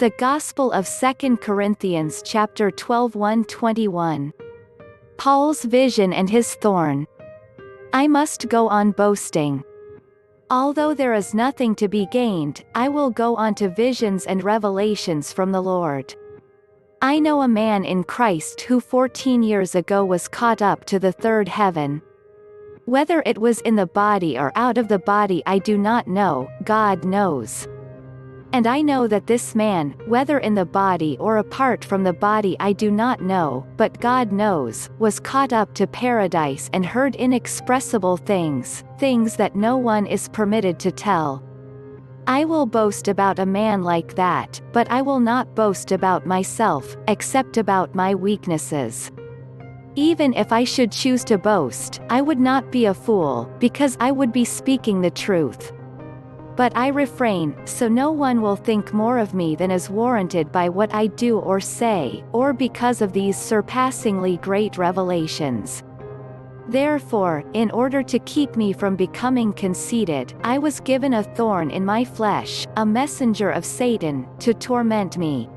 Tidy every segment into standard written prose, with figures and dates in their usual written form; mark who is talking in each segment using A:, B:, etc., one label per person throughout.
A: The Gospel of 2 Corinthians chapter 12 1-21. Paul's vision and his thorn. I must go on boasting. Although there is nothing to be gained, I will go on to visions and revelations from the Lord. I know a man in Christ who 14 years ago was caught up to the third heaven. Whether it was in the body or out of the body I do not know, God knows. And I know that this man, whether in the body or apart from the body I do not know, but God knows, was caught up to paradise and heard inexpressible things, things that no one is permitted to tell. I will boast about a man like that, but I will not boast about myself, except about my weaknesses. Even if I should choose to boast, I would not be a fool, because I would be speaking the truth. But I refrain, so no one will think more of me than is warranted by what I do or say, or because of these surpassingly great revelations. Therefore, in order to keep me from becoming conceited, I was given a thorn in my flesh, a messenger of Satan, to torment me.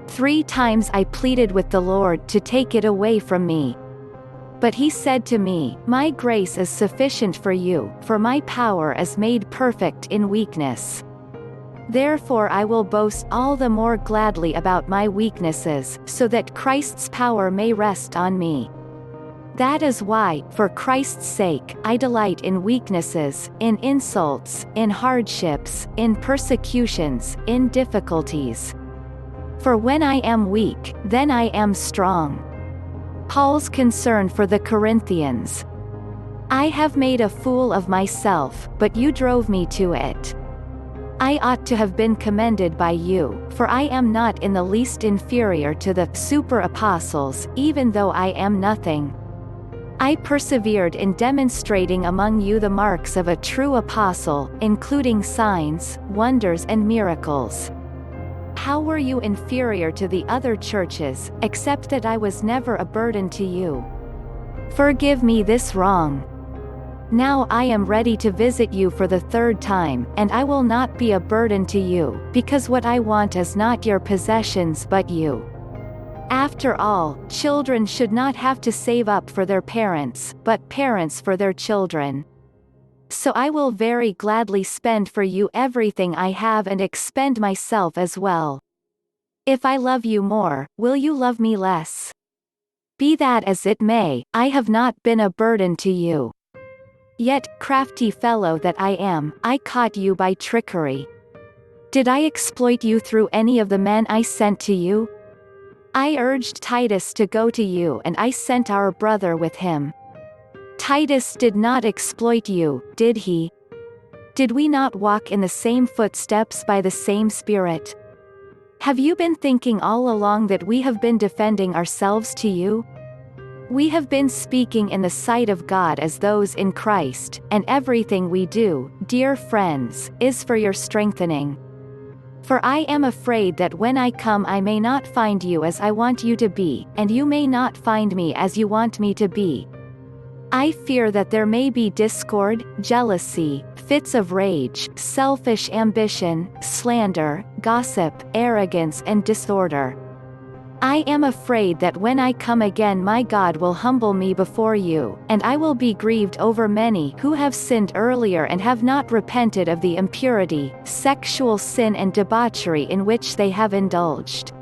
A: 3 times I pleaded with the Lord to take it away from me. But he said to me, My grace is sufficient for you, for my power is made perfect in weakness. Therefore I will boast all the more gladly about my weaknesses, so that Christ's power may rest on me. That is why, for Christ's sake, I delight in weaknesses, in insults, in hardships, in persecutions, in difficulties. For when I am weak, then I am strong. Paul's concern for the Corinthians. I have made a fool of myself, but you drove me to it. I ought to have been commended by you, for I am not in the least inferior to the super-apostles, even though I am nothing. I persevered in demonstrating among you the marks of a true apostle, including signs, wonders and miracles. How were you inferior to the other churches, except that I was never a burden to you? Forgive me this wrong. Now I am ready to visit you for the 3rd time, and I will not be a burden to you, because what I want is not your possessions but you. After all, children should not have to save up for their parents, but parents for their children. So I will very gladly spend for you everything I have and expend myself as well. If I love you more, will you love me less? Be that as it may, I have not been a burden to you. Yet, crafty fellow that I am, I caught you by trickery. Did I exploit you through any of the men I sent to you? I urged Titus to go to you and I sent our brother with him. Titus did not exploit you, did he? Did we not walk in the same footsteps by the same Spirit? Have you been thinking all along that we have been defending ourselves to you? We have been speaking in the sight of God as those in Christ, and everything we do, dear friends, is for your strengthening. For I am afraid that when I come I may not find you as I want you to be, and you may not find me as you want me to be. I fear that there may be discord, jealousy, fits of rage, selfish ambition, slander, gossip, arrogance and disorder. I am afraid that when I come again my God will humble me before you, and I will be grieved over many who have sinned earlier and have not repented of the impurity, sexual sin and debauchery in which they have indulged.